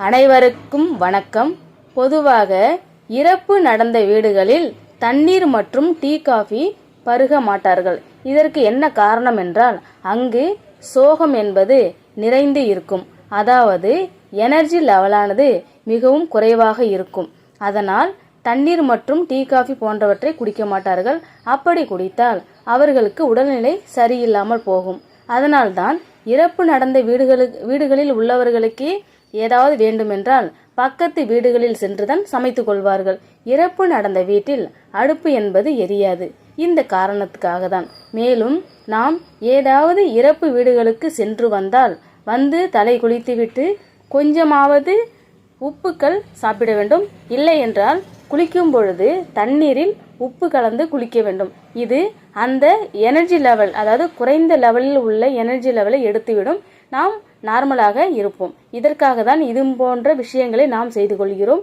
அனைவருக்கும் வணக்கம். பொதுவாக இறப்பு நடந்த வீடுகளில் தண்ணீர் மற்றும் டீ காஃபி பருக மாட்டார்கள். இதற்கு என்ன காரணம் என்றால், அங்கு சோகம் என்பது நிறைந்து இருக்கும். அதாவது எனர்ஜி லெவலானது மிகவும் குறைவாக இருக்கும். அதனால் தண்ணீர் மற்றும் டீ காஃபி போன்றவற்றை குடிக்க மாட்டார்கள். அப்படி குடித்தால் அவர்களுக்கு உடல்நிலை சரியில்லாமல் போகும். அதனால்தான் இறப்பு நடந்த வீடுகளில் உள்ளவர்களுக்கே ஏதாவது வேண்டுமென்றால் பக்கத்து வீடுகளில் சென்றுதான் சமைத்து கொள்வார்கள். இறப்பு நடந்த வீட்டில் அடுப்பு என்பது எரியாது. இந்த காரணத்துக்காக தான். மேலும் நாம் ஏதாவது இறப்பு வீடுகளுக்கு சென்று வந்தால் தலை குளித்துவிட்டு கொஞ்சமாவது உப்புக்கள் சாப்பிட வேண்டும். இல்லை என்றால் குளிக்கும் பொழுது தண்ணீரில் உப்பு கலந்து குளிக்க வேண்டும். இது அந்த எனர்ஜி லெவல், அதாவது குறைந்த லெவலில் உள்ள எனர்ஜி லெவலை எடுத்துவிடும். நாம் நார்மலாக இருப்போம். இதற்காக தான் இது போன்ற விஷயங்களை நாம் செய்து கொள்கிறோம்.